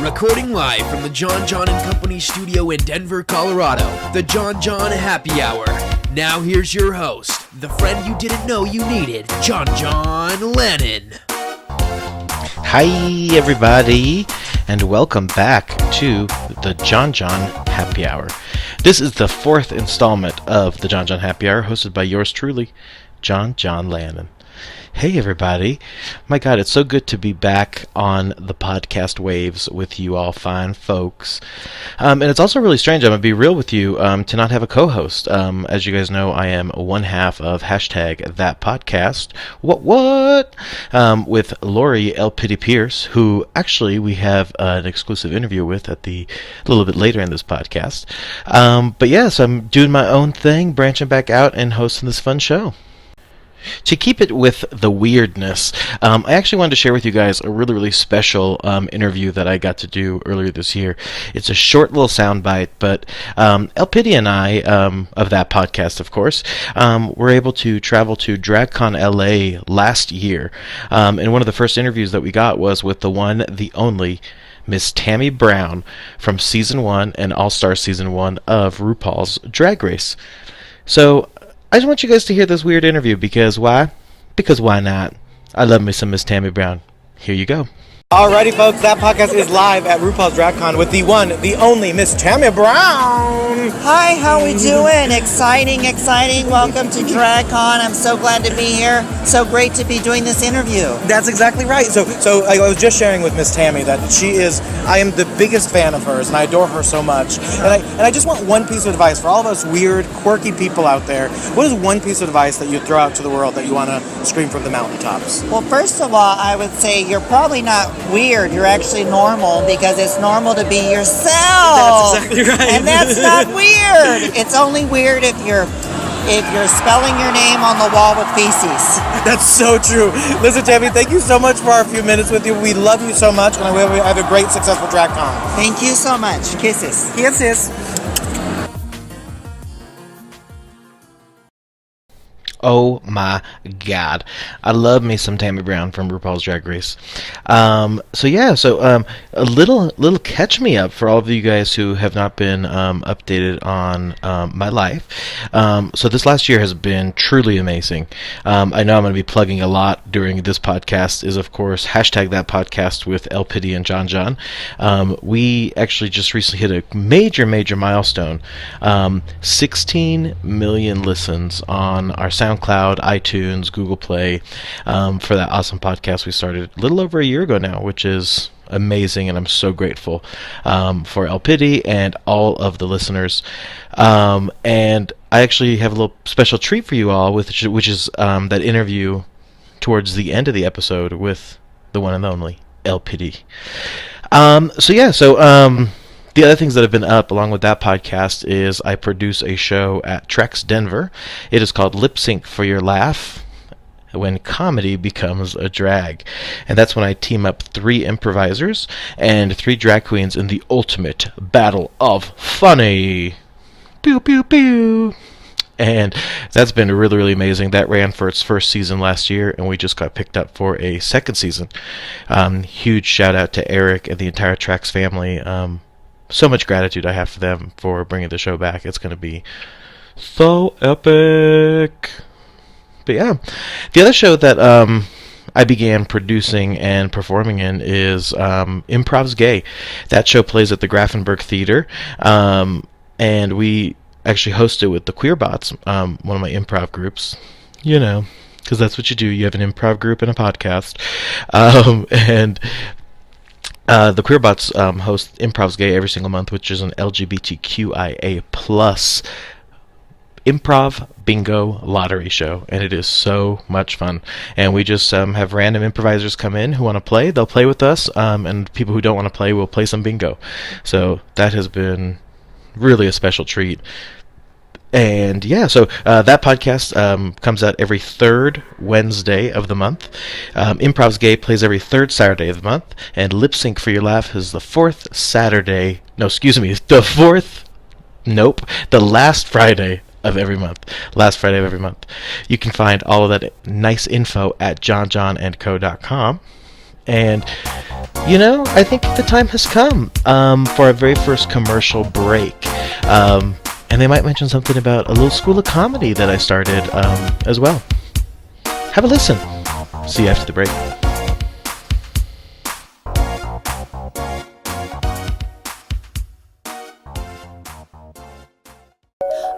Recording live from the Jon Jon and Company studio in Denver, Colorado, the Jon Jon Happy Hour. Now here's your host, the friend you didn't know you needed, Jon Jon Lannen. Hi everybody, and welcome back to the Jon Jon Happy Hour. This is the fourth installment of the Jon Jon Happy Hour, hosted by yours truly, Jon Jon Lannen. Hey everybody. My God, it's so good to be back on the podcast waves with you all fine folks. And it's also really strange, I'm going to be real with you, to not have a co-host. As you guys know, I am one half of hashtag that podcast. What? With Laurie LPiddy Pierce, who actually we have an exclusive interview with a little bit later in this podcast. But yes, I'm doing my own thing, branching back out and hosting this fun show. To keep it with the weirdness, I actually wanted to share with you guys a really special interview that I got to do earlier this year. It's a short little soundbite, but LPiddy and I, of that podcast, of course, were able to travel to DragCon LA last year. And one of the first interviews that we got was with the one, the only, Miss Tammy Brown from Season 1 and All-Star Season 1 of RuPaul's Drag Race. So I just want you guys to hear this weird interview because why? Because why not? I love me some Miss Tammy Brown. Here you go. Alrighty, folks, that podcast is live at RuPaul's DragCon with the one, the only Miss Tammie Brown. Hi, how we doing? Exciting. Welcome to DragCon. I'm so glad to be here. So great to be doing this interview. That's exactly right. So I was just sharing with Miss Tammy that I am the biggest fan of hers, and I adore her so much. And I just want one piece of advice for all of us weird, quirky people out there. What is one piece of advice that you throw out to the world that you want to scream from the mountaintops? Well, first of all, I would say you're probably not weird. You're actually normal because it's normal to be yourself. That's exactly right. And that's not weird. It's only weird if you're spelling your name on the wall with feces. That's so true. Listen, Tammy, thank you so much for our few minutes with you. We love you so much, and I hope we have a great, successful DragCon. Thank you so much. Kisses. Kisses. Oh my God. I love me some Tammy Brown from RuPaul's Drag Race. A little catch me up for all of you guys who have not been updated on my life. So this last year has been truly amazing. I know I'm going to be plugging a lot during this podcast is, of course, hashtag that podcast with LPiddy and Jon Jon. We actually just recently hit a major milestone. 16 million listens on our SoundCloud, iTunes, Google Play, for that awesome podcast we started a little over a year ago now, which is amazing, and I'm so grateful for LPiddy and all of the listeners. And I actually have a little special treat for you all, which is that interview towards the end of the episode with the one and only LPiddy. The other things that have been up along with that podcast is I produce a show at Trex Denver. It is called Lipsync for Your Laugh, when comedy becomes a drag. And that's when I team up 3 improvisers and 3 drag queens in the ultimate battle of funny. Pew, pew, pew. And that's been really amazing. That ran for its first season last year, and we just got picked up for a second season. Huge shout out to Eric and the entire Trex family. So much gratitude I have for them for bringing the show back. It's going to be so epic. But yeah, the other show that I began producing and performing in is Improv's Gay. That show plays at the Grafenberg Theater, and we actually host it with the Queerbots, one of my improv groups. You know, because that's what you do. You have an improv group and a podcast, the Queerbots host Improv's Gay every single month, which is an LGBTQIA plus improv bingo lottery show, and it is so much fun. And we just have random improvisers come in who want to play. They'll play with us, and people who don't want to play will play some bingo. So that has been really a special treat. And yeah, so that podcast comes out every third Wednesday of the month. Improv's Gay plays every third Saturday of the month. And Lipsync for Your Laugh is the last Friday of every month. You can find all of that nice info at jonjonandco.com. And I think the time has come for our very first commercial break. And they might mention something about a little school of comedy that I started as well. Have a listen. See you after the break.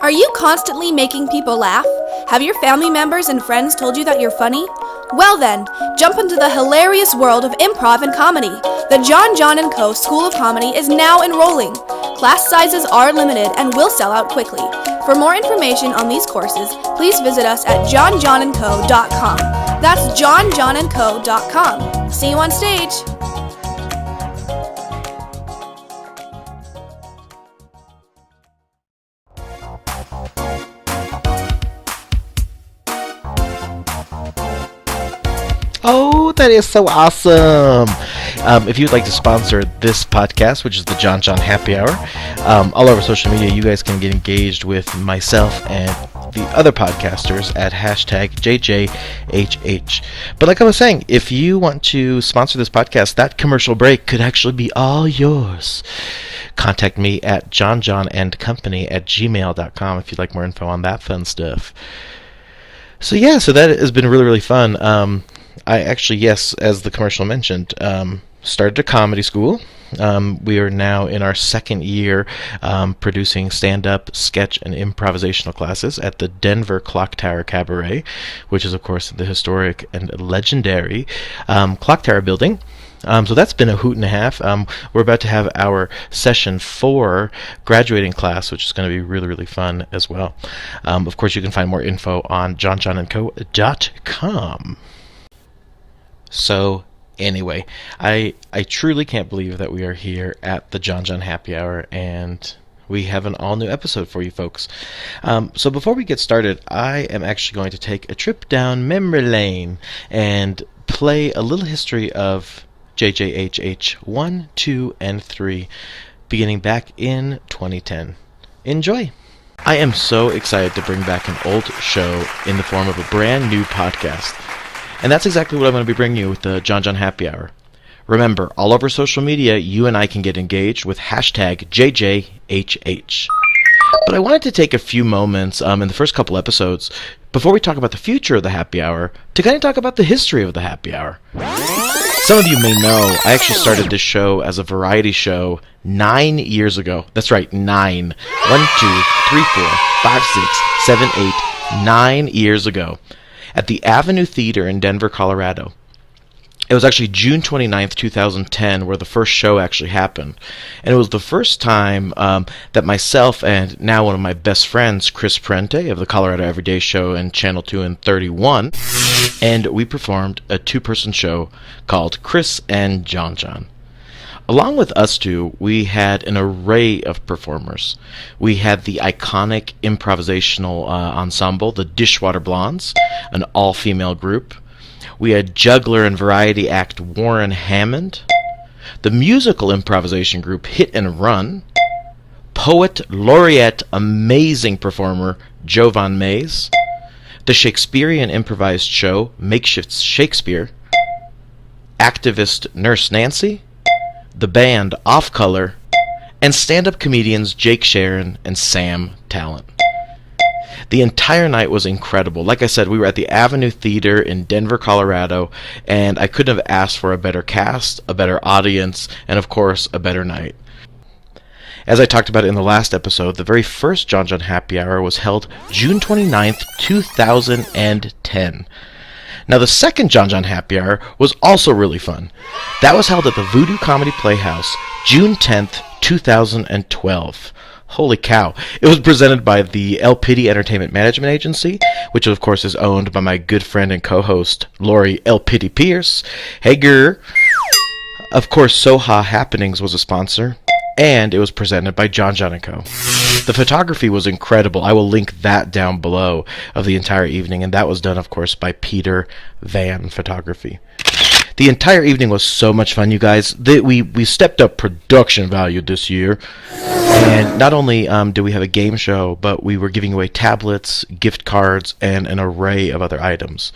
Are you constantly making people laugh? Have your family members and friends told you that you're funny? Well then, jump into the hilarious world of improv and comedy. The Jon Jon Co School of Comedy is now enrolling. Class sizes are limited and will sell out quickly. For more information on these courses, please visit us at jonjonandco.com. That's jonjonandco.com. See you on stage! Oh, that is so awesome! If you'd like to sponsor this podcast, which is the Jon Jon Happy Hour, all over social media, you guys can get engaged with myself and the other podcasters at hashtag JJHH. But like I was saying, if you want to sponsor this podcast, that commercial break could actually be all yours. Contact me at jonjonandcompany@gmail.com if you'd like more info on that fun stuff. So that has been really, really fun. I actually, yes, as the commercial mentioned, started a comedy school. We are now in our second year producing stand-up, sketch, and improvisational classes at the Denver Clock Tower Cabaret, which is, of course, the historic and legendary Clock Tower building. So that's been a hoot and a half. We're about to have our session 4 graduating class, which is going to be really, really fun as well. Of course, you can find more info on jonjonandco.com. So anyway, I truly can't believe that we are here at the Jon Jon Happy Hour, and we have an all-new episode for you folks. So before we get started, I am actually going to take a trip down memory lane and play a little history of JJHH 1, 2, and 3, beginning back in 2010. Enjoy! I am so excited to bring back an old show in the form of a brand new podcast. And that's exactly what I'm going to be bringing you with the Jon Jon Happy Hour. Remember, all over social media, you and I can get engaged with hashtag JJHH. But I wanted to take a few moments in the first couple episodes, before we talk about the future of the Happy Hour, to kind of talk about the history of the Happy Hour. Some of you may know, I actually started this show as a variety show 9 years ago. That's right, 9. 1, 2, 3, 4, 5, 6, 7, 8, 9 years ago, at the Avenue Theater in Denver, Colorado. It was actually June 29th, 2010, where the first show actually happened. And it was the first time that myself and now one of my best friends, Chris Prente of the Colorado Everyday Show and Channel 2 and 31, and we performed a 2-person show called Chris and Jon Jon. Along with us two, we had an array of performers. We had the iconic improvisational ensemble, the Dishwater Blondes, an all-female group. We had juggler and variety act Warren Hammond, the musical improvisation group Hit and Run, poet, laureate, amazing performer Jovan Mays, the Shakespearean improvised show Makeshift Shakespeare, activist Nurse Nancy, the band Off Color, and stand-up comedians Jake Sharon and Sam Talent. The entire night was incredible. Like I said, we were at the Avenue Theater in Denver, Colorado, and I couldn't have asked for a better cast, a better audience, and of course, a better night. As I talked about in the last episode, the very first Jon Jon Happy Hour was held June 29th, 2010. Now, the second Jon Jon Happy Hour was also really fun. That was held at the Voodoo Comedy Playhouse, June 10th, 2012. Holy cow. It was presented by the LPiddy Entertainment Management Agency, which of course is owned by my good friend and co-host, Laurie LPiddy Pierce. Hey, girl. Of course, Soha Happenings was a sponsor, and it was presented by Jon Jon Co. The photography was incredible. I will link that down below of the entire evening, and that was done, of course, by Peter Van Photography. The entire evening was so much fun, you guys. We stepped up production value this year, and not only did we have a game show, but we were giving away tablets, gift cards, and an array of other items.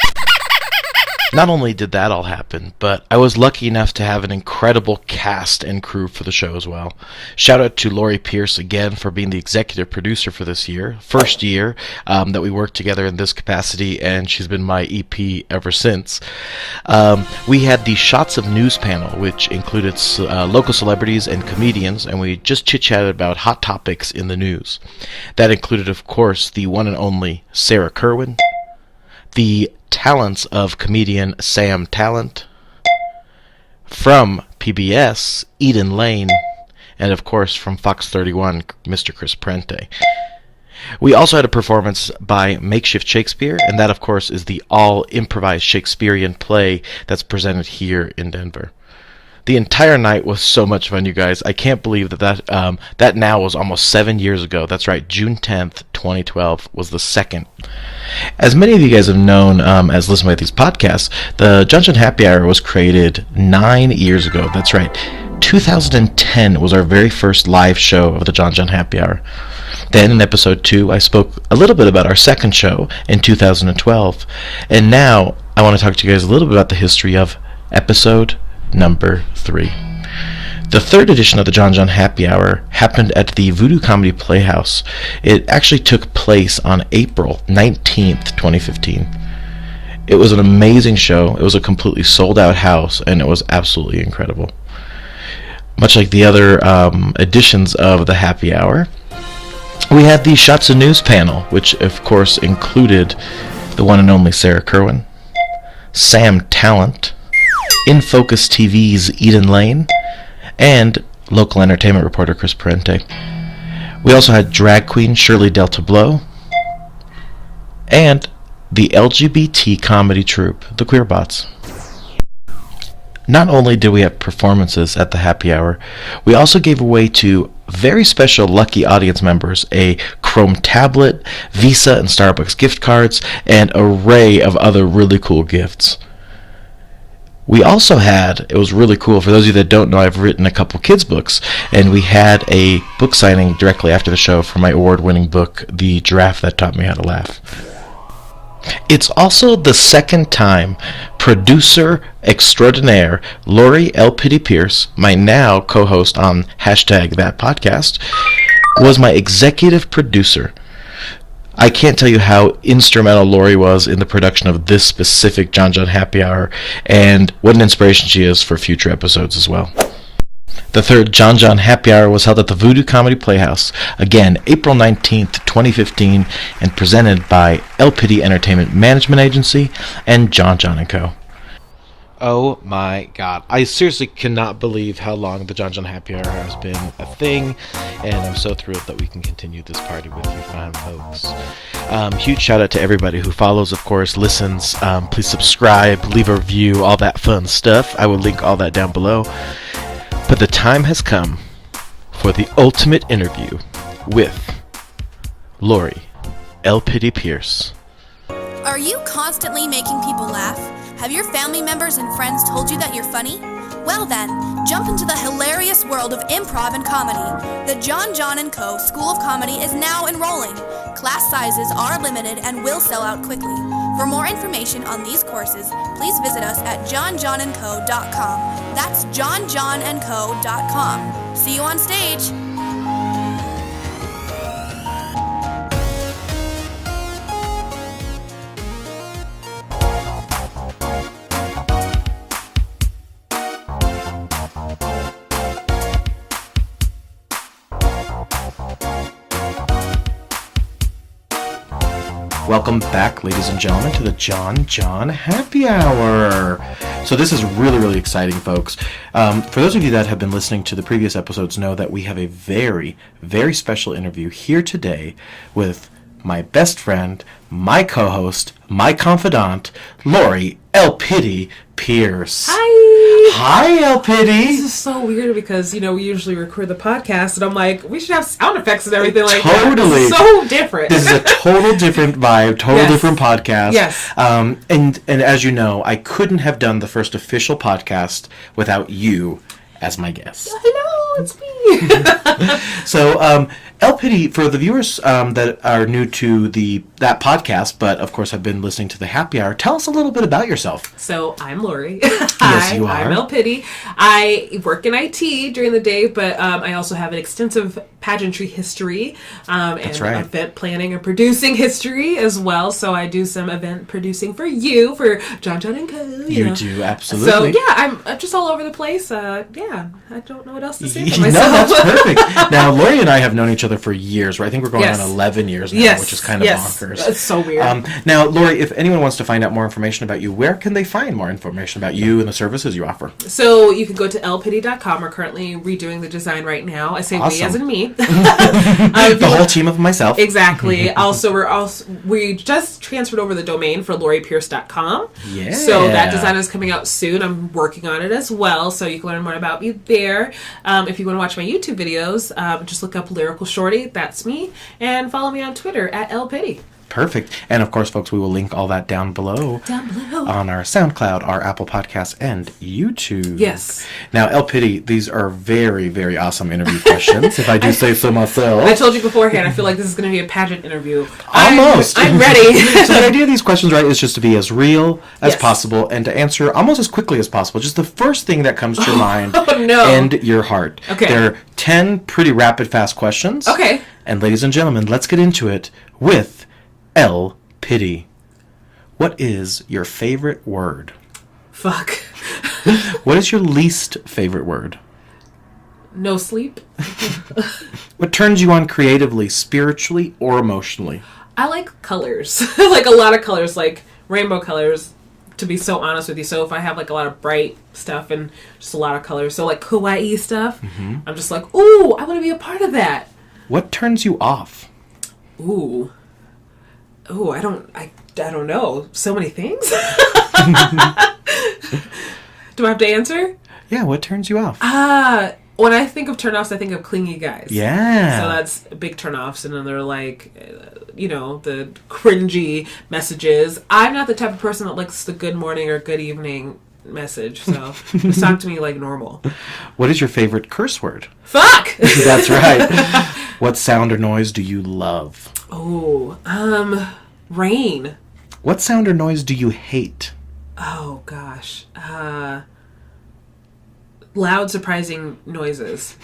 Not only did that all happen, but I was lucky enough to have an incredible cast and crew for the show as well. Shout out to Laurie Pierce again for being the executive producer for this year. First year that we worked together in this capacity, and she's been my EP ever since. We had the Shots of News panel, which included local celebrities and comedians, and we just chit-chatted about hot topics in the news. That included, of course, the one and only Sarah Kerwin, the talents of comedian Sam Talent, from PBS, Eden Lane, and of course from Fox 31, Mr. Chris Prente. We also had a performance by Makeshift Shakespeare, and that of course is the all-improvised Shakespearean play that's presented here in Denver. The entire night was so much fun, you guys. I can't believe that now was almost 7 years ago. That's right, June 10th, 2012 was the second. As many of you guys have known as listening to these podcasts, the Jon Jon Happy Hour was created 9 years ago. That's right, 2010 was our very first live show of the Jon Jon Happy Hour. Then in episode 2, I spoke a little bit about our second show in 2012. And now I want to talk to you guys a little bit about the history of episode number 3. The third edition of the Jon Jon Happy Hour happened at the Voodoo Comedy Playhouse. It actually took place on April 19th, 2015. It was an amazing show. It was a completely sold-out house, and it was absolutely incredible. Much like the other editions of the Happy Hour, we had the Shots of News panel, which of course included the one and only Sarah Kerwin, Sam Talent, In Focus TV's Eden Lane, and local entertainment reporter Chris Parente. We also had drag queen Shirley Delta Blow, and the LGBT comedy troupe, the Queerbots. Not only did we have performances at the Happy Hour, we also gave away to very special lucky audience members a Chrome tablet, Visa and Starbucks gift cards, and an array of other really cool gifts. We also had, it was really cool, for those of you that don't know, I've written a couple kids' books, and we had a book signing directly after the show for my award-winning book, The Giraffe That Taught Me How to Laugh. It's also the second time producer extraordinaire Laurie LPiddy Pierce, my now co-host on #ThatPodcast, was my executive producer. I can't tell you how instrumental Laurie was in the production of this specific Jon Jon Happy Hour, and what an inspiration she is for future episodes as well. The third Jon Jon Happy Hour was held at the Voodoo Comedy Playhouse, again, April 19th, 2015, and presented by LPiddy Entertainment Management Agency and Jon Jon Co. Oh my god. I seriously cannot believe how long the Jon Jon Happy Hour has been a thing, and I'm so thrilled that we can continue this party with you fine folks. Huge shout out to everybody who follows, of course, listens. Please subscribe, leave a review, all that fun stuff. I will link all that down below. But the time has come for the ultimate interview with Laurie LPiddy Pierce. Are you constantly making people laugh? Have your family members and friends told you that you're funny? Well then, jump into the hilarious world of improv and comedy. The Jon Jon Co. School of Comedy is now enrolling. Class sizes are limited and will sell out quickly. For more information on these courses, please visit us at jonjonandco.com. That's jonjonandco.com. See you on stage! Welcome back, ladies and gentlemen, to the Jon Jon Happy Hour. So this is really, really exciting, folks. For those of you that have been listening to the previous episodes know that we have a very, very special interview here today with my best friend, my co-host, my confidant, Laurie LPiddy Pierce. Hi! Hi, LPiddy! This is so weird because, we usually record the podcast and I'm like, we should have sound effects and everything like Totally. that. This is so different. This is a total different vibe, total different podcast. Yes. And as you know, I couldn't have done the first official podcast without you as my guest. I know, it's me. So, LPiddy, for the viewers that are new to that podcast, but of course have been listening to the Happy Hour, tell us a little bit about yourself. So I'm Laurie. Yes, you are. I'm LPiddy. I work in IT during the day, but I also have an extensive pageantry history and event planning and producing history as well. So I do some event producing for Jon Jon Co. You do, absolutely. So yeah, I'm just all over the place. I don't know what else to say for myself. No, that's perfect. Now, Laurie and I have known each other for years, right? I think we're going on 11 years now, which is kind of bonkers. It's so weird. Now, Laurie, if anyone wants to find out more information about you, where can they find more information about you and the services you offer? So you can go to LPiddy.com. We're currently redoing the design right now. I say we as in me. The whole team of myself. Exactly. We just transferred over the domain for LauriePierce.com. Yeah. So that design is coming out soon. I'm working on it as well, so you can learn more about me there. If you want to watch my YouTube videos, just look up Lyrical Shorty. That's me. And follow me on Twitter at LPiddy. Perfect. And of course, folks, we will link all that down below on our SoundCloud, our Apple Podcasts, and YouTube. Yes. Now, LPiddy, these are very, very awesome interview questions, if I do say so myself. I told you beforehand, I feel like this is going to be a pageant interview. Almost. I'm ready. So the idea of these questions, right, is just to be as real as possible and to answer almost as quickly as possible. Just the first thing that comes to your mind and your heart. Okay. There are 10 pretty rapid, fast questions. Okay. And ladies and gentlemen, let's get into it with LPiddy. What is your favorite word? Fuck. What is your least favorite word? No sleep. What turns you on creatively, spiritually, or emotionally? I like colors. Like a lot of colors, like rainbow colors, to be so honest with you. So if I have like a lot of bright stuff and just a lot of colors, so like kawaii stuff, I'm just like, ooh, I want to be a part of that. What turns you off? Ooh, I don't know. So many things. Do I have to answer? Yeah, what turns you off? When I think of turnoffs, I think of clingy guys. Yeah. So that's big turnoffs, and then they're like, the cringy messages. I'm not the type of person that likes the good morning or good evening message, so just talk to me like normal. What is your favorite curse word? Fuck! That's right. What sound or noise do you love? Oh, rain. What sound or noise do you hate? Oh, gosh. Loud, surprising noises.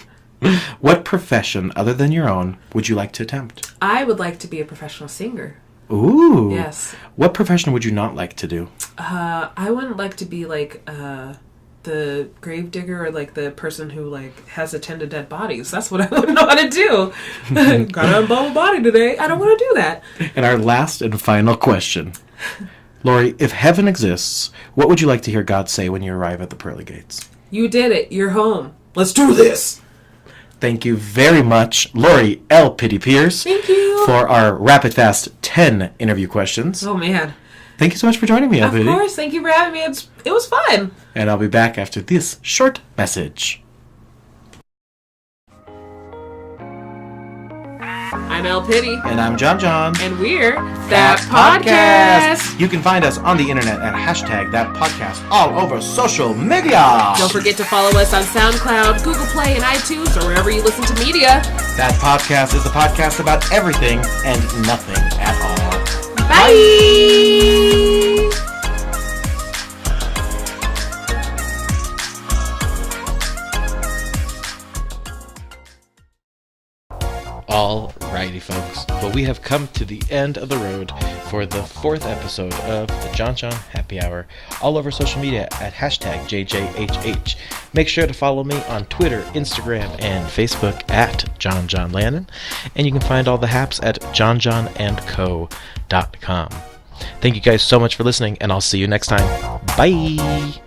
What profession, other than your own, would you like to attempt? I would like to be a professional singer. Ooh. Yes. What profession would you not like to do? I wouldn't like to be like the grave digger or like the person who like has attended dead bodies. That's what I wouldn't know how to do. Gotta unbone a body today. I don't want to do that. And our last and final question. Laurie, if heaven exists, what would you like to hear God say when you arrive at the pearly gates? You did it. You're home. Let's do this. Thank you very much, Laurie LPiddy Pierce. Thank you. For our rapid fast 10 interview questions. Oh, man. Thank you so much for joining me, LPiddy. Of course. Thank you for having me. It was fun. And I'll be back after this short message. I'm LPiddy. And I'm Jon Jon. And we're That Podcast. You can find us on the internet at #ThatPodcast all over social media. Don't forget to follow us on SoundCloud, Google Play, and iTunes, or wherever you listen to media. That Podcast is the podcast about everything and nothing at all. Bye! Alrighty, folks. Well, we have come to the end of the road for the 4th episode of the Jon Jon Happy Hour, all over social media at #JJHH. Make sure to follow me on Twitter, Instagram, and Facebook at Jon Jon Lannen, and you can find all the haps at jonjonandco.com. Thank you guys so much for listening, and I'll see you next time. Bye!